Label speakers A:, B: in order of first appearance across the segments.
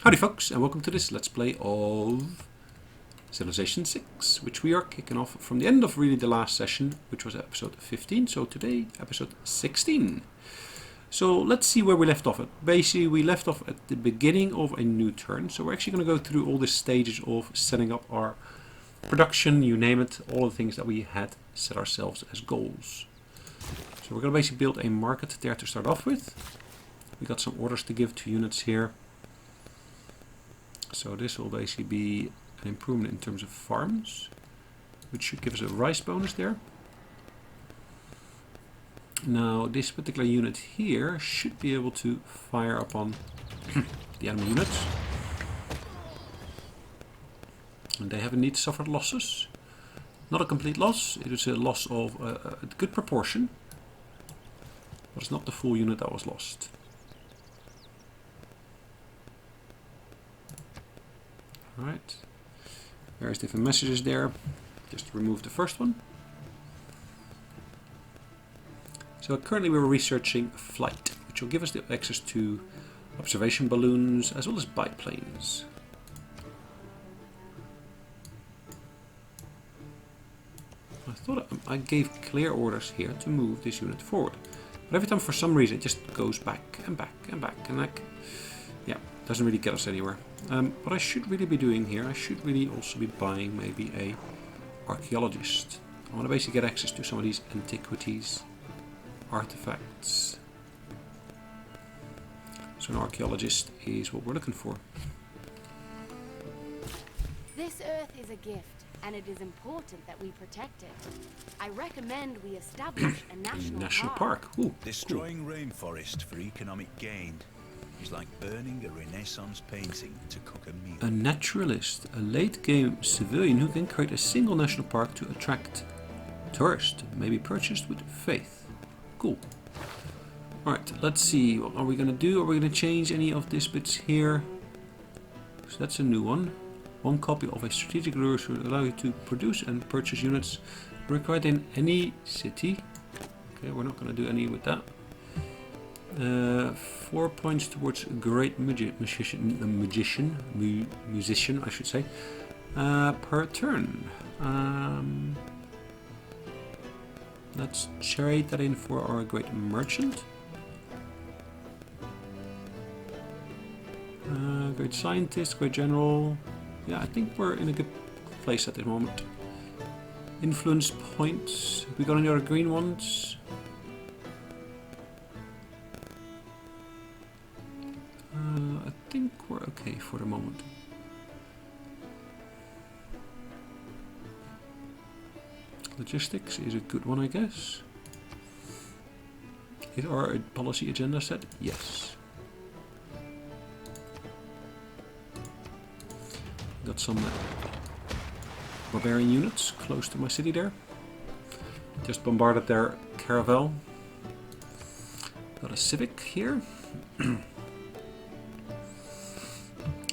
A: Howdy folks, and welcome to this Let's Play of Civilization 6, which we are kicking off from the end of really the last session, which was episode 15, so today episode 16. So let's see where we left off at. Basically we left off at the beginning of a new turn, so we're actually going to go through all the stages of setting up our production, you name it, all the things that we had set ourselves as goals. So we're going to basically build a Marketeer to start off with. We got some orders to give to units here. So this will basically be an improvement in terms of farms, which should give us a rice bonus there. Now this particular unit here should be able to fire upon the enemy units. And they have indeed suffered losses. Not a complete loss, it is a loss of a good proportion. But it's not the full unit that was lost. Right, various different messages there. Just remove the first one. So currently we're researching flight, which will give us the access to observation balloons as well as biplanes. I thought I gave clear orders here to move this unit forward, but every time for some reason it just goes back and back and back and back. Yeah, doesn't really get us anywhere. What I should really be doing here, I should really also be buying maybe a Archaeologist. I want to basically get access to some of these antiquities, artifacts. So an Archaeologist is what we're looking for.
B: This earth is a gift, and it is important that we protect it. I recommend we establish a national
A: park. Ooh,
C: destroying rainforest for economic gain is like burning a Renaissance painting to cook a meal.
A: A naturalist, a late-game civilian who can create a single national park to attract tourists, may be purchased with faith. Cool. Alright, let's see, what are we going to do? Are we going to change any of these bits here? So that's a new one. One copy of a strategic lure should allow you to produce and purchase units required in any city. Okay, we're not going to do any with that. 4 points towards great musician, I should say, per turn. Let's trade that in for our great merchant. Great scientist, great general. Yeah, I think we're in a good place at the moment. Influence points. We got any other green ones? I think we're okay for the moment. Logistics is a good one, I guess. Is our policy agenda set? Yes. Got some barbarian units close to my city there. Just bombarded their caravel. Got a civic here.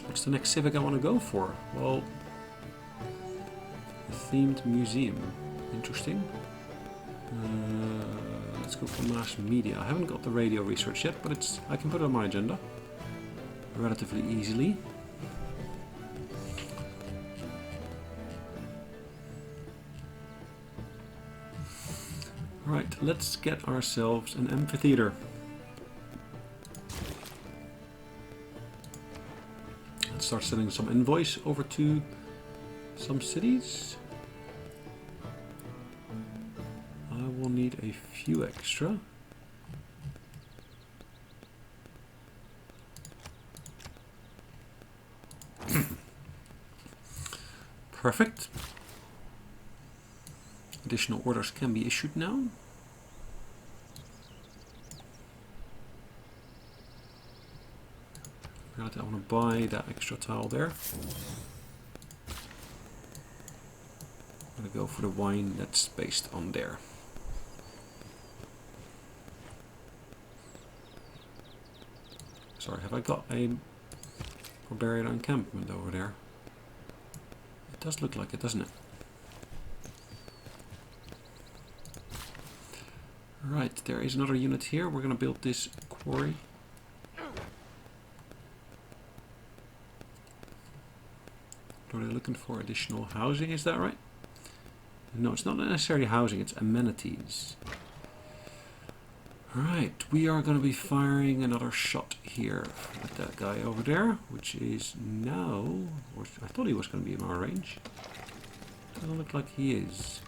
A: What's the next civic I want to go for? Well, a themed museum. Interesting. Let's go for mass media. I haven't got the radio research yet, but I can put it on my agenda relatively easily. Right, let's get ourselves an amphitheater. Let's start sending some invoice over to some cities. I will need a few extra. Perfect. Additional orders can be issued now. Right, I want to buy that extra tile there. I'm going to go for the wine that's based on there. Sorry, have I got a barbarian encampment over there? It does look like it, doesn't it? Right, there is another unit here. We're going to build this quarry. Are they looking for additional housing? Is that right? No, it's not necessarily housing, it's amenities. Alright, we are going to be firing another shot here at that guy over there, which is now... Or I thought he was going to be in our range. Doesn't look like he is.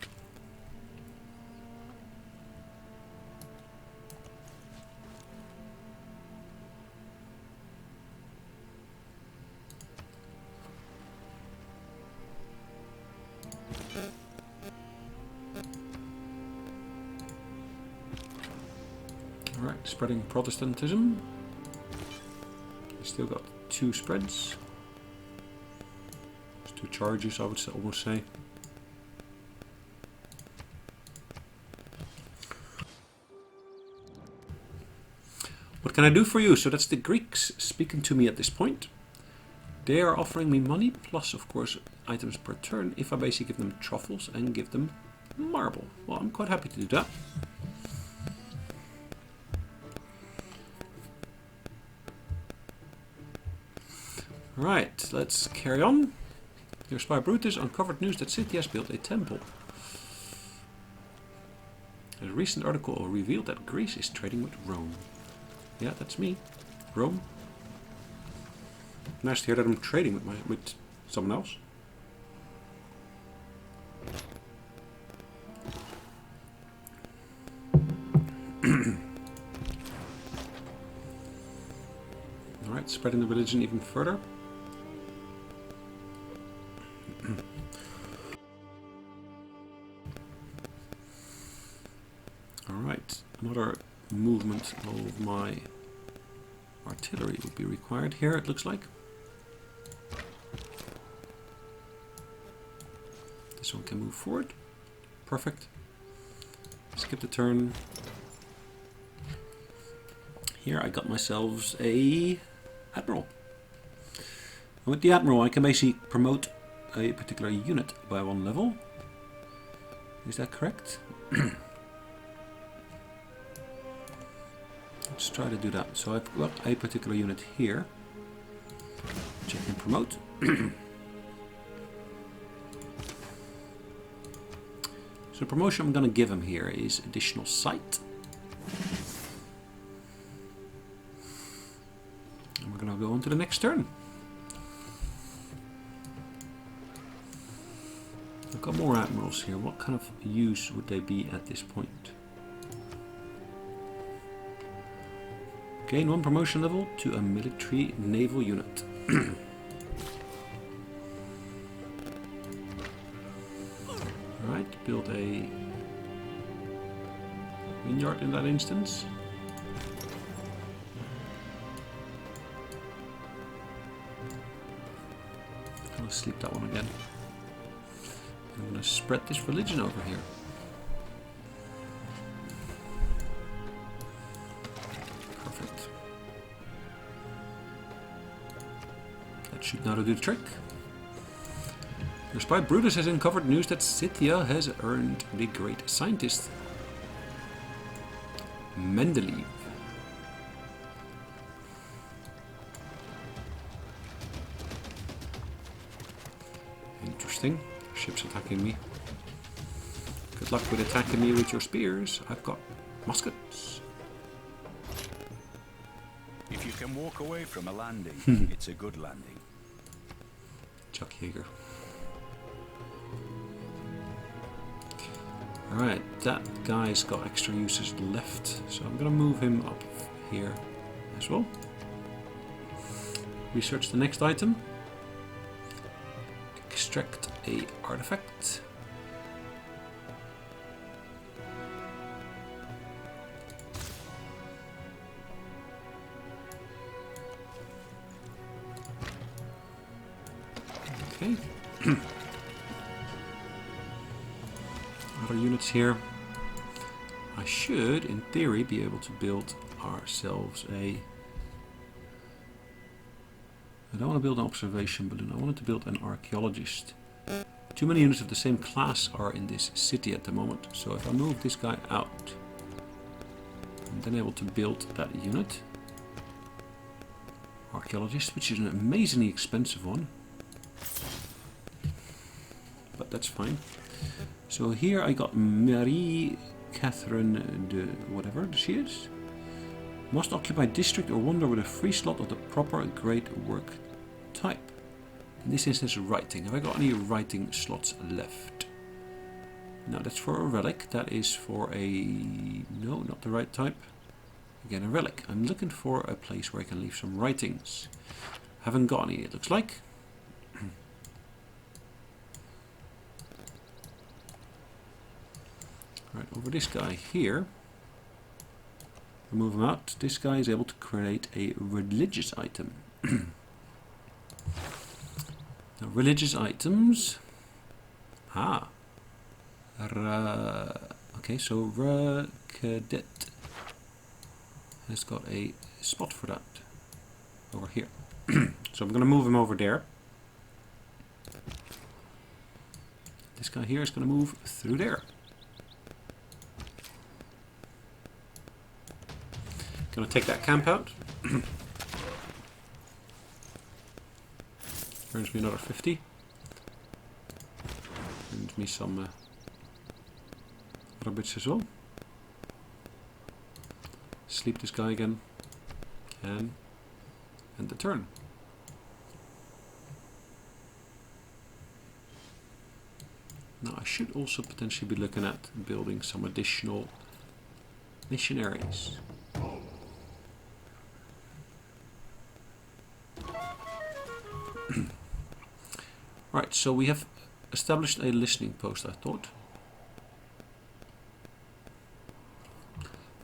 A: Alright, spreading Protestantism. Still got 2 spreads. There's 2 charges, I would almost say. What can I do for you? So that's the Greeks speaking to me at this point. They are offering me money, plus of course items per turn, if I basically give them truffles and give them marble. Well, I'm quite happy to do that. Right, let's carry on. Your spy Brutus uncovered news that City has built a temple. A recent article revealed that Greece is trading with Rome. Yeah, that's me. Rome. Nice to hear that I'm trading with someone else. Alright, spreading the religion even further. Alright, another movement of my artillery would be required here, it looks like. This one can move forward. Perfect. Skip the turn. Here I got myself a admiral. And with the admiral I can basically promote a particular unit by 1 level. Is that correct? Let's try to do that. So I've got a particular unit here, which I can promote. So the promotion I'm going to give him here is additional sight. And we're going to go on to the next turn. I've got more admirals here. What kind of use would they be at this point? Gain 1 promotion level to a military naval unit. Alright, build a vineyard in that instance. I'll sleep that one again. I'm going to spread this religion over here. Perfect. That should now do the trick. Your spy Brutus has uncovered news that Scythia has earned the great scientist Mendeleev. Interesting. Ships attacking me. Good luck with attacking me with your spears. I've got muskets.
C: If you can walk away from a landing, it's a good landing.
A: Chuck Yeager. Alright, that guy's got extra uses left, so I'm going to move him up here as well. Research the next item. Extract a artifact. Okay. Other units here. I should, in theory, be able to build ourselves a... I don't want to build an observation balloon, I wanted to build an archaeologist. Too many units of the same class are in this city at the moment, so if I move this guy out, I'm then able to build that unit. Archaeologist, which is an amazingly expensive one. that's fine. So here I got Marie Catherine de whatever she is. Must occupy district or wonder with a free slot of the proper great work type. In this instance, writing. Have I got any writing slots left? No, that's for a relic. That is for a... No, not the right type. Again, a relic. I'm looking for a place where I can leave some writings. Haven't got any, it looks like. Right, over this guy here. Move him out. This guy is able to create a religious item. Now, religious items. Ah. Okay, so Cadet has got a spot for that over here. So I'm going to move him over there. This guy here is going to move through there. Going to take that camp out. Earns me another 50. Earns me some other bits as well. Sleep this guy again. And end the turn. Now I should also potentially be looking at building some additional missionaries. Right, so we have established a listening post, I thought.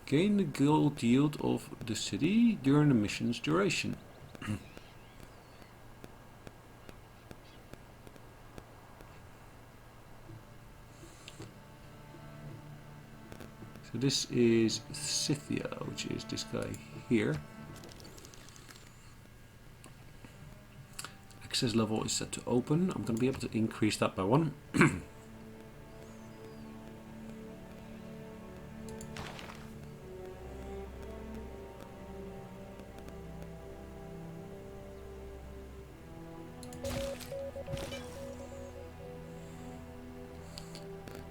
A: Gain the gold yield of the city during the mission's duration. So this is Scythia, which is this guy here. Access level is set to open. I'm going to be able to increase that by 1.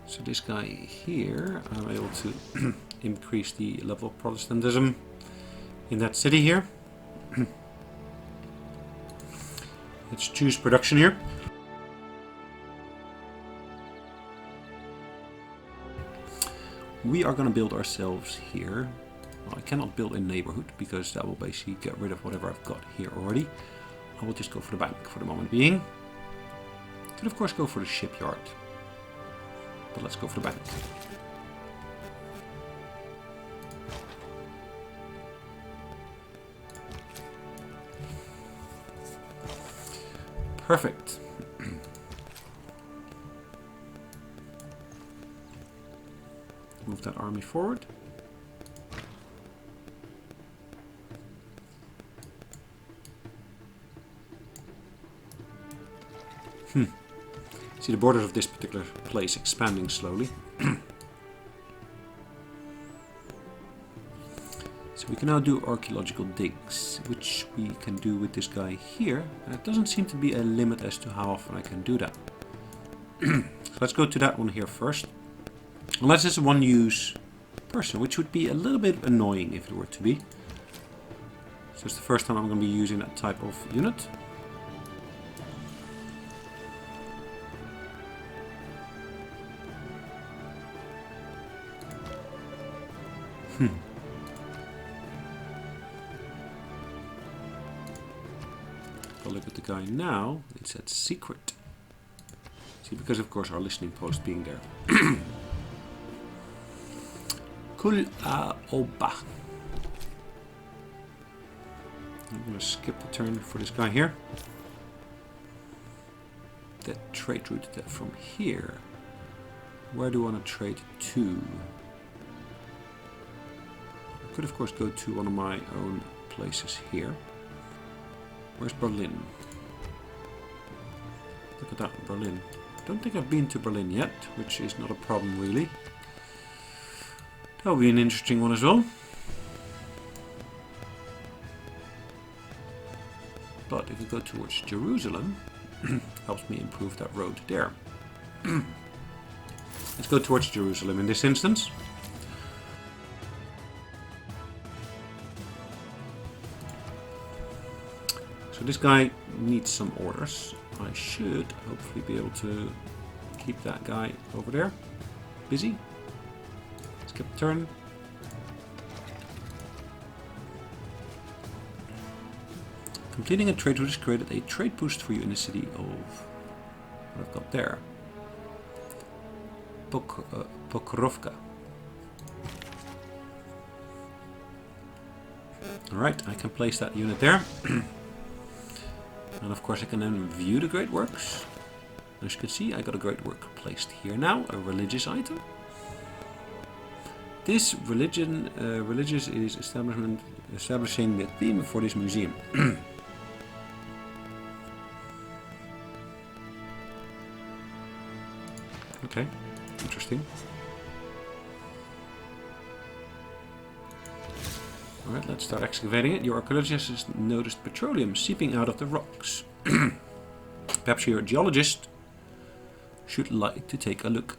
A: So this guy here, I'm able to increase the level of Protestantism in that city here. Let's choose production here. We are going to build ourselves here. Well, I cannot build a neighborhood because that will basically get rid of whatever I've got here already. I will just go for the bank for the moment being. Could of course go for the shipyard. But let's go for the bank. Perfect. Move that army forward. See the borders of this particular place expanding slowly. So we can now do archaeological digs, which we can do with this guy here. And it doesn't seem to be a limit as to how often I can do that. So let's go to that one here first. Unless it's a one-use person, which would be a little bit annoying if it were to be. So it's the first time I'm going to be using that type of unit. If I look at the guy now, it said secret. See, because of course our listening post being there. Kul Oba. I'm going to skip the turn for this guy here. That trade route from here. Where do I want to trade to? I could of course go to one of my own places here. Where's Berlin? Look at that, Berlin. Don't think I've been to Berlin yet, which is not a problem really. That'll be an interesting one as well. But if we go towards Jerusalem, helps me improve that road there. Let's go towards Jerusalem in this instance. So this guy needs some orders. I should hopefully be able to keep that guy over there busy. Skip a turn. Completing a trade route has created a trade boost for you in the city of what I've got there. Pokrovka. Alright, I can place that unit there. And of course I can then view the great works. As you can see, I got a great work placed here now, a religious item. This religious is establishing the theme for this museum. Okay, interesting. Alright, let's start excavating it. Your archaeologist has noticed petroleum seeping out of the rocks. Perhaps your geologist should like to take a look.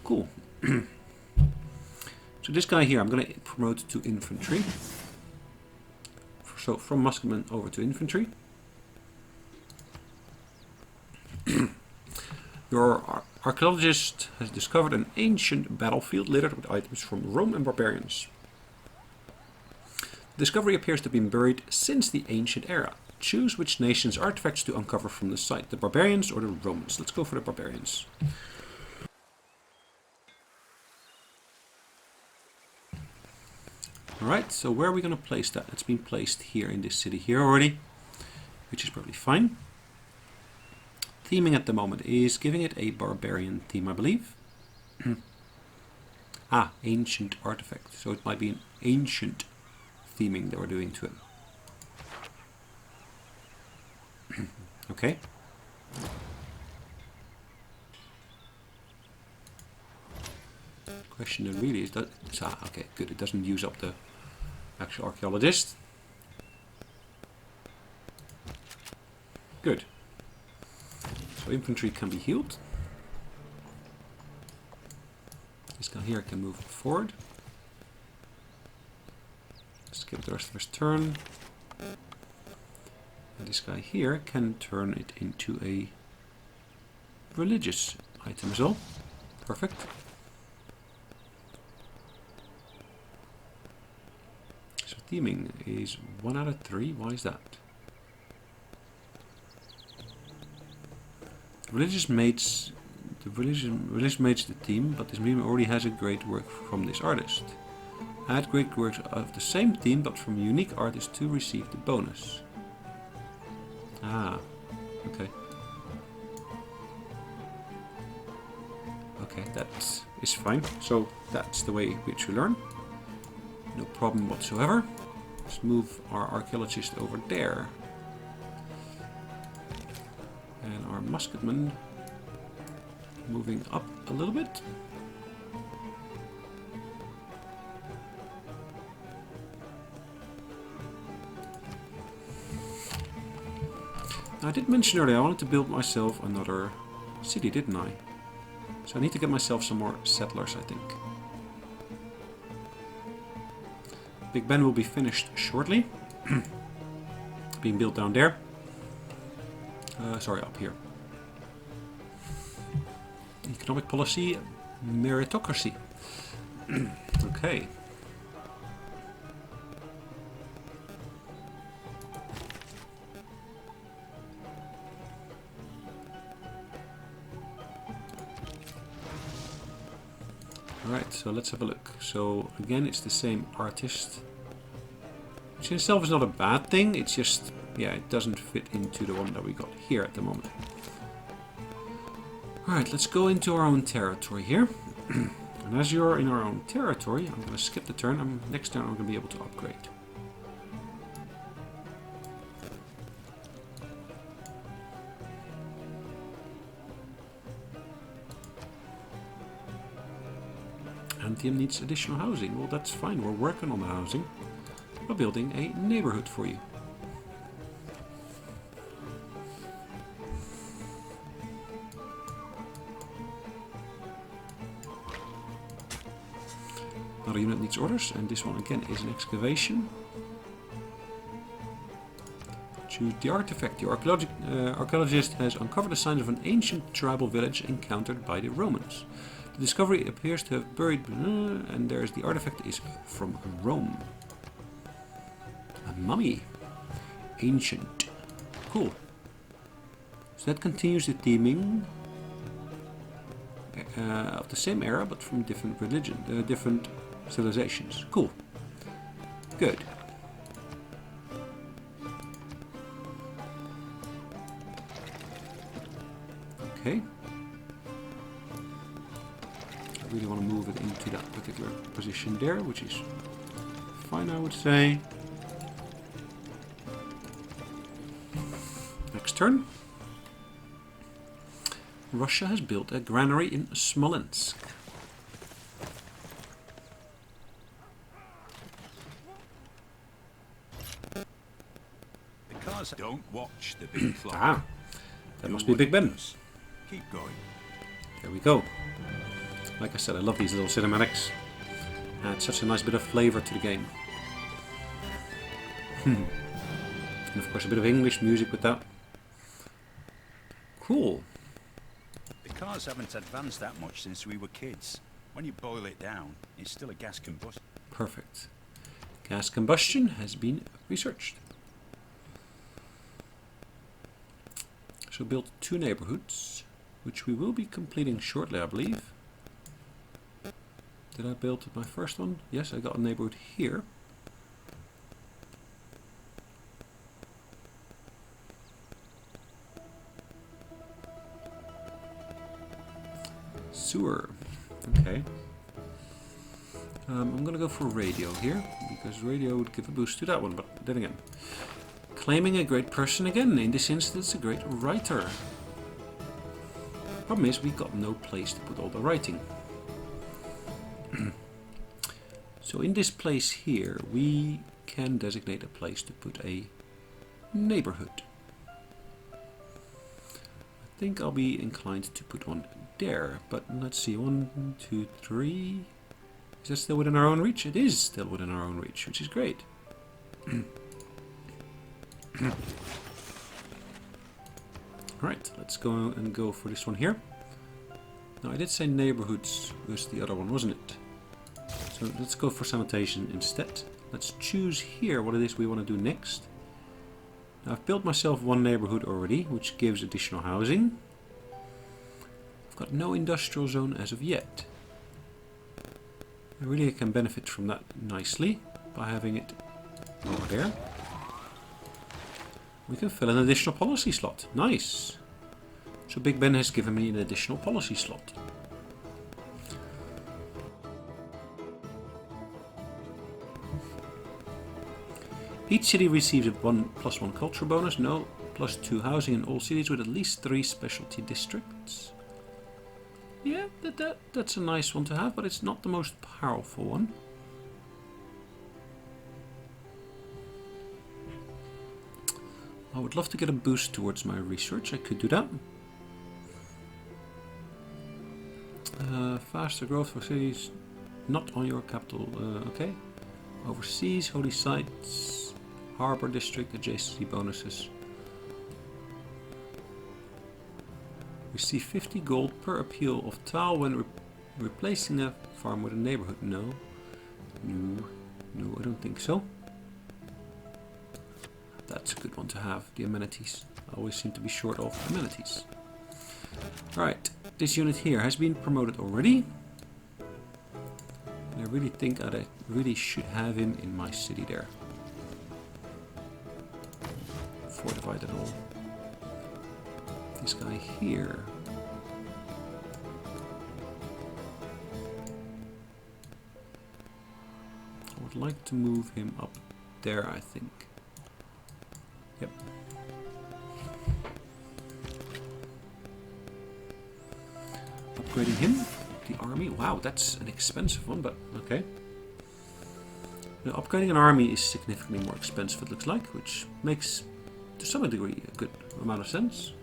A: Cool. So this guy here I'm going to promote to infantry. So from musketman over to infantry. Your archaeologist has discovered an ancient battlefield littered with items from Rome and barbarians. The discovery appears to have been buried since the ancient era. Choose which nation's artifacts to uncover from the site, the barbarians or the Romans. Let's go for the barbarians. Alright, so where are we going to place that? It's been placed here in this city here already, which is probably fine. Theming at the moment is giving it a barbarian theme, I believe. Ancient artifact. So it might be an ancient theming that we're doing to it. Okay. Question then really is that... okay, good. It doesn't use up the actual archaeologist. Good. So infantry can be healed. This guy here can move forward. Skip the rest of his turn. And this guy here can turn it into a religious item as well. Perfect. So theming is 1 out of 3. Why is that? Religious mates the theme, but this museum already has a great work from this artist. Add great works of the same theme, but from a unique artist to receive the bonus. Okay. Okay, that is fine. So that's the way which we learn. No problem whatsoever. Let's move our archaeologist over there. And our musketman moving up a little bit. I did mention earlier I wanted to build myself another city, didn't I? So I need to get myself some more settlers, I think. Big Ben will be finished shortly. Being built down there. Sorry, up here. Economic policy, meritocracy. Okay. Alright, so let's have a look. So again, it's the same artist. Which in itself is not a bad thing, it's just, yeah, it doesn't fit into the one that we got here at the moment. Alright, let's go into our own territory here. And as you're in our own territory, I'm going to skip the turn. Next turn I'm going to be able to upgrade. Antium needs additional housing. Well, that's fine. We're working on the housing. We're building a neighborhood for you. Another unit needs orders, and this one again is an excavation. Choose the artifact. The archaeologist has uncovered the signs of an ancient tribal village encountered by the Romans. The discovery appears to have buried, and there's the artifact is from Rome. A mummy. Ancient. Cool. So that continues the theming of the same era, but from different different civilizations. Cool. Good. Okay. I really want to move it into that particular position there, which is fine, I would say. Next turn. Russia has built a granary in Smolensk.
C: The cars don't watch the big clock.
A: Ah, that must be Big Ben.
C: Keep going.
A: There we go. Like I said, I love these little cinematics. Add such a nice bit of flavor to the game. And of course a bit of English music with that. Cool.
C: The cars haven't advanced that much since we were kids. When you boil it down, it's still a gas combustion.
A: Perfect. Gas combustion has been researched. So built 2 neighborhoods, which we will be completing shortly, I believe. Did I build my first one? Yes, I got a neighborhood here. Sewer. Okay. I'm gonna go for radio here, because radio would give a boost to that one, but then again. Claiming a great person again, in this instance a great writer. Problem is, we got no place to put all the writing. So in this place here, we can designate a place to put a neighborhood. I think I'll be inclined to put one there, but let's see, 1, 2, 3. Is that still within our own reach? It is still within our own reach, which is great. Right, let's go for this one here. Now I did say neighborhoods was the other one, wasn't it? So let's go for sanitation instead. Let's choose here what it is we want to do next. Now I've built myself one neighborhood already, which gives additional housing. I've got no industrial zone as of yet. I really can benefit from that nicely by having it over there. We can fill an additional policy slot. Nice. So Big Ben has given me an additional policy slot. Each city receives a +1 culture bonus. No, +2 housing in all cities with at least 3 specialty districts. Yeah, that's a nice one to have, but it's not the most powerful one. I would love to get a boost towards my research. I could do that. Faster growth for cities not on your capital. Okay. Overseas, holy sites, harbor district, adjacency bonuses. Receive 50 gold per appeal of tile when replacing a farm with a neighborhood. No, I don't think so. That's a good one to have, the amenities. I always seem to be short of amenities. Right, this unit here has been promoted already. And I really think that I really should have him in my city there. Fortified and all. This guy here. I would like to move him up there, I think. Yep. Upgrading him. The army. Wow, that's an expensive one, but okay. Now, upgrading an army is significantly more expensive, it looks like, which makes, to some degree, a good amount of sense.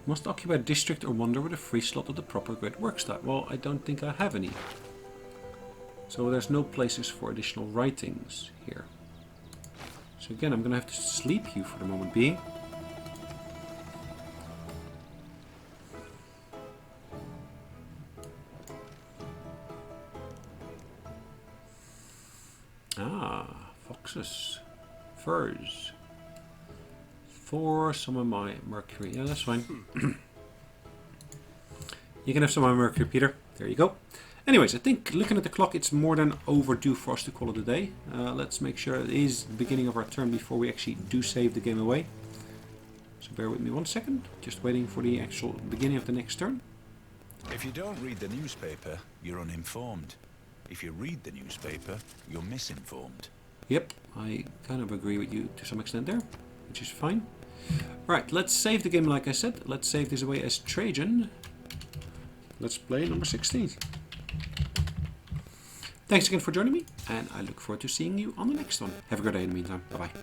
A: Must occupy a district or wonder with a free slot of the proper great work style. Well, I don't think I have any. So there's no places for additional writings here. So again, I'm going to have to sleep you for the moment being. Ah, foxes, furs. For some of my mercury. Yeah, that's fine. You can have some of my mercury, Peter. There you go. Anyways, I think looking at the clock, it's more than overdue for us to call it a day. Let's make sure it is the beginning of our turn before we actually do save the game away. So bear with me 1 second. Just waiting for the actual beginning of the next turn.
C: If you don't read the newspaper, you're uninformed. If you read the newspaper, you're misinformed.
A: Yep, I kind of agree with you to some extent there, which is fine. Right, let's save the game like I said. Let's save this away as Trajan. Let's play number 16. Thanks again for joining me, and I look forward to seeing you on the next one. Have a good day in the meantime. Bye-bye.